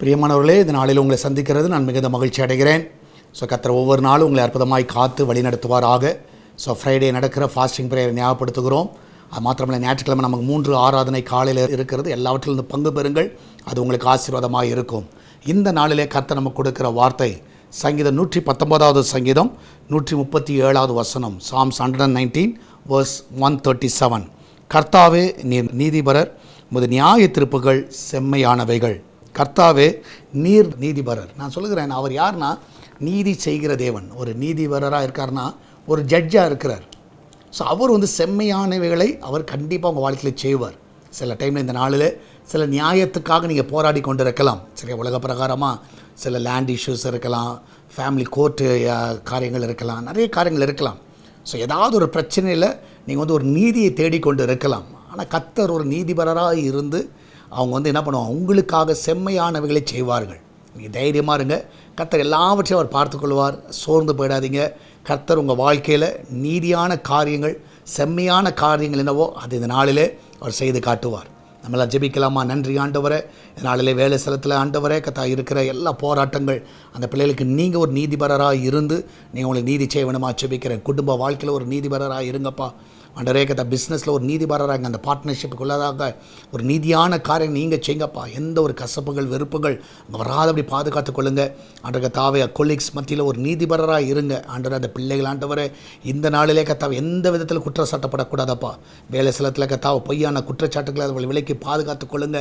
பிரியமானவர்களே, இந்த நாளில் உங்களை சந்திக்கிறது நான் மிகுந்த மகிழ்ச்சி அடைகிறேன். கர்த்தர் ஒவ்வொரு நாளும் உங்களை அற்புதமாய் காத்து வழி நடத்துவாராக. ஃப்ரைடே நடக்கிற ஃபாஸ்டிங் ப்ரேயர் ஞாபகப்படுத்துகிறோம். அது மாத்திரமல்ல, ஞாயிற்றுக்கிழமை நமக்கு 3 ஆராதனை காலையில் இருக்கிறது. எல்லாவற்றிலிருந்து பங்கு பெறுங்கள், அது உங்களுக்கு ஆசீர்வாதமாக இருக்கும். இந்த நாளிலே கர்த்தர் நமக்கு கொடுக்கிற வார்த்தை சங்கீதம் 119வது சங்கீதம் 137வது வசனம். Psalms 119 verse 137. கர்த்தாவே நீர் நீதிபரர், உமது நியாய தீர்ப்புகள் செம்மையானவைகள். கர்த்தாவே நீர் நீதிபரர். நான் சொல்லுகிறேன், அவர் யாருன்னா நீதி செய்கிற தேவன். ஒரு நீதிபரராக இருக்கார்னா ஒரு ஜட்ஜாக இருக்கிறார். அவர் செம்மையானவைகளை அவர் கண்டிப்பாக உங்கள் வாழ்க்கையில் செய்வார். சில டைமில் இந்த நாளில் சில நியாயத்துக்காக நீங்கள் போராடி கொண்டு இருக்கலாம். சரியா, உலக பிரகாரமாக சில லேண்ட் இஷ்யூஸ் இருக்கலாம், ஃபேமிலி கோர்ட்டு காரியங்கள் இருக்கலாம், நிறைய காரியங்கள் இருக்கலாம். ஏதாவது ஒரு பிரச்சனையில் நீங்கள் ஒரு நீதியை தேடிக்கொண்டு இருக்கலாம். ஆனால் கர்த்தர் ஒரு நீதிபரராக இருந்து அவங்க என்ன பண்ணுவாங்க, உங்களுக்காக செம்மையானவைகளை செய்வார்கள். நீங்கள் தைரியமாக இருங்க, கர்த்தர் எல்லாவற்றையும் அவர் பார்த்துக்கொள்வார். சோர்ந்து போயிடாதீங்க. கர்த்தர் உங்கள் வாழ்க்கையில் நீதியான காரியங்கள், செம்மையான காரியங்கள் என்னவோ அது இந்த நாளிலே அவர் செய்து காட்டுவார். நம்மளாம் ஜெபிக்கலாமா? நன்றி ஆண்டவரே, இந்த நாளிலே வேலை ஸ்தலத்தில் ஆண்டவரே இருக்கிற எல்லா போராட்டங்கள் அந்த பிள்ளைகளுக்கு நீங்கள் ஒரு நீதிபரராக இருந்து நீங்கள் உங்களுக்கு நீதி செய்ய வேணுமா ஜெபிக்கிறேன். குடும்ப வாழ்க்கையில் ஒரு நீதிபரராக இருங்கப்பா ஆண்டவரே. பிஸ்னஸில் ஒரு நீதிபரராக, அந்த பார்ட்னர்ஷிப்புக்குள்ளதாக ஒரு நீதியான காரியம் நீங்கள் செய்யுங்கப்பா. எந்த ஒரு கசப்புகள் வெறுப்புகள் வராதபடி பாதுகாத்து கொள்ளுங்க ஆண்டவரே. கர்த்தாவே கொலீக்ஸ் மத்தியில் ஒரு நீதிபரராக இருங்க ஆண்டவரே. அந்த பிள்ளைகள் ஆண்டவரே இந்த நாளிலே கர்த்தாவே எந்த விதத்தில் குற்றச்சாட்டப்படக்கூடாதப்பா. வேலை ஸ்தலத்தில் கர்த்தாவை பொய்யான குற்றச்சாட்டுகளை அவள் விலைக்கு பாதுகாத்து கொள்ளுங்க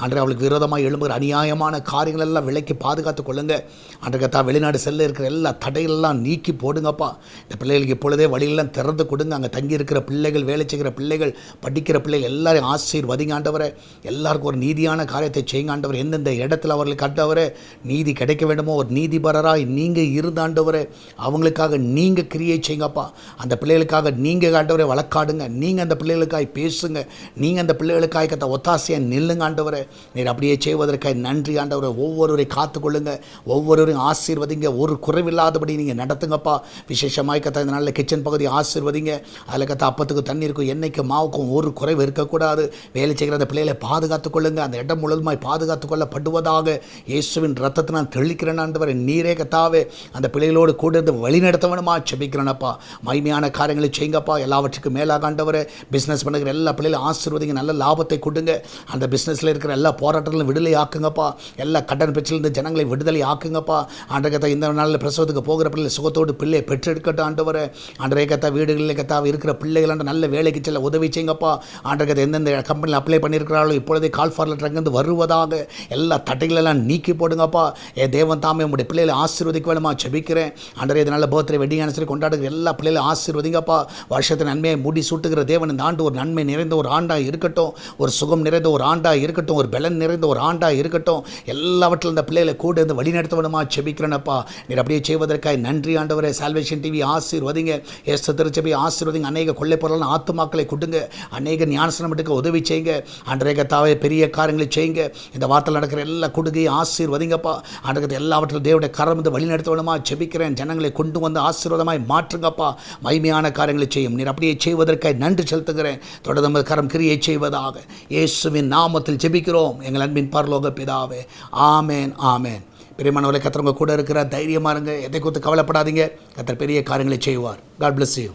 ஆண்டவரே. அவளுக்கு விரோதமாக எழும்புகிற அநியாயமான காரியங்கள் எல்லாம் விலைக்கு பாதுகாத்து கொள்ளுங்க ஆண்டவரே. கர்த்தாவே வெளிநாடு செல்ல இருக்கிற எல்லா தடைகளெல்லாம் நீக்கி போடுங்கப்பா. இந்த பிள்ளைகளுக்கு இப்பொழுதே வழியெல்லாம் திறந்து கொடுங்க. அங்கே தங்கி இருக்கிற பிள்ளைகள், வேலை செய்கிற பிள்ளைகள், படிக்கிற பிள்ளைகள் எல்லாரையும் ஆசீர்வதிங்க ஆண்டவரே. எல்லாருக்கும் ஒரு நீதியான காரியத்தை செய்யுங்க ஆண்டவரே. எந்தெந்த இடத்துல அவர்களுக்கு ஆண்டவரே நீதி கிடைக்க வேண்டுமோ ஒரு நீதிபரராய் நீங்கள் இருந்த ஆண்டவரே, அவங்களுக்காக நீங்கள் கிரியை செய்யுங்கப்பா. அந்த பிள்ளைகளுக்காக நீங்கள் ஆண்டவரே வழக்காடுங்க. நீங்கள் அந்த பிள்ளைகளுக்காய் பேசுங்க. நீங்கள் அந்த பிள்ளைகளுக்காய் கத்த ஒத்தாசையை நில்லுங்க ஆண்டவரே. நீர் அப்படியே செய்வதற்காக நன்றி ஆண்டவரே. ஒவ்வொருவரை காத்துக்கொள்ளுங்க, ஒவ்வொருவரையும் ஆசீர்வதிங்க. ஒரு குறைவில்லாதபடி நீங்கள் நடத்துங்கப்பா. விசேஷமாய் கத்த இந்த நாளில் கிச்சன் பகுதி ஆசீர்வதிங்க. அதில் கத்த அப்பத்துக்கு தண்ணீருக்கும் எண்ணெய்க்கும் மாவுக்கும் ஒரு குறைவு இருக்கக்கூடாது. வேலை செய்கிற அந்த பிள்ளைகளை பாதுகாத்துக் கொள்ளுங்க. அந்த இடம் முழுவதுமாய் பாதுகாத்துக் கொள்ளப்படுவதாக இயேசுவின் ரத்தத்தை நான் தெளிக்கிறேன் ஆண்டவரே. நீரே கர்த்தாவே அந்த பிள்ளைகளோடு கூட இருந்து வழி நடத்த வேணுமா ஜெபிக்கிறேனப்பா. மகிமையான காரியங்களை செய்யுங்கப்பா. எல்லாவற்றுக்கும் மேலாக ஆண்டவரே, பிஸ்னஸ் பண்ணுகிற எல்லா பிள்ளைகளும் ஆசீர்வதிங்க. நல்ல லாபத்தை கொடுங்க. அந்த பிஸ்னஸில் இருக்கிற எல்லா போராட்டங்களும் விடுதலை ஆக்குங்கப்பா. எல்லா கடன் பிரச்சனையிலிருந்து ஜனங்களை விடுதலை ஆக்குங்கப்பா. ஆண்டகத்தை இந்த நாளில் பிரசவத்துக்கு போகிற பிள்ளை சுகத்தோடு பிள்ளையை பெற்றெடுக்கட்டும் ஆண்டவரே. ஆண்டரே கத்தா வீடுகளில் கத்தாவை இருக்கிற பிள்ளைகள் நல்ல வேலைக்கு செல்ல உதவி செய்யுங்கப்பா. ஆண்டகத்தை எந்தெந்த கம்பெனியில் அப்ளை பண்ணியிருக்கிறாளோ இப்பொழுதே கால் ஃபார் லெட்டர் அங்கேருந்து வருவதாக எல்லா தட்டைகளெல்லாம் நீக்கி போடுங்கப்பா. தேவன் தாமே உங்களுடைய பிள்ளைகளை ஆசீர்வதிக்க வேணுமா ஜெபிக்கிறேன் ஆண்டரே. இதனால் பர்த்டே வெட்டிங் ஆனிவர்சரி கொண்டாடுகிற எல்லா பிள்ளைகளும் ஆசீர்வதிங்கப்பா. வருஷத்தை நன்மையை முடி சூட்டுகிற தேவன் இந்த ஆண்டு ஒரு நன்மை நிறைந்த ஒரு ஆண்டாக இருக்கட்டும், ஒரு சுகம் நிறைந்த ஒரு ஆண்டாக இருக்கட்டும், ஒரு பலன் நிறைந்த ஒரு ஆண்டாக இருக்கட்டும். எல்லாவற்றிலும் இந்த பிள்ளைகளை கூட இருந்து வழி நடத்த வேணுமா ஜெபிக்கிறேனப்பா. நீர் அப்படியே செய்வதற்காக நன்றி ஆண்டவரே. சால்வேஷன் டிவி ஆசீர்வதிங்க. எஸ்தர் திருச்சபை ஆசீர்வதிங்க. அநேக கொள்ளை பொருளான ஆத்துமாக்களை கொடுங்க. அநேக ஞானஸ்நானம் எடுக்க உதவி செய்யுங்க ஆண்டவரே. கர்த்தாவே பெரிய காரியங்களை செய்யுங்க. இந்த வார்த்தையில் நடக்கிற எல்லா கொடுகையை ஆசீர்வதிங்கப்பா. ஆண்டவரே எல்லாவற்றிலும் தேவனுடைய கரம் வந்து வழி நடத்த வேணுமா ஜெபிக்கிறேன். ஜனங்களை கொண்டு வந்து ஆசீர்வாதமாய் மாற்றுங்கப்பா. மகிமையான காரியங்களை செய்யும். நீர் அப்படியே செய்வதற்காக நன்றி செலுத்துகிறேன். தொடர்ந்து கரம் கிரியை செய்வதாக இயேசுவின் நாமத்தில் ஜெபிக்கிறோம் எங்கள் அன்பின் பரலோக பிதாவே. ஆமேன், ஆமேன். பிரியமானவர்களே, கர்த்தர் உங்க கூட இருக்கிற தைரியமாக இருங்க. எதை குறித்து கவலைப்படாதீங்க. கர்த்தர் பெரிய காரியங்களை செய்வார். God bless you.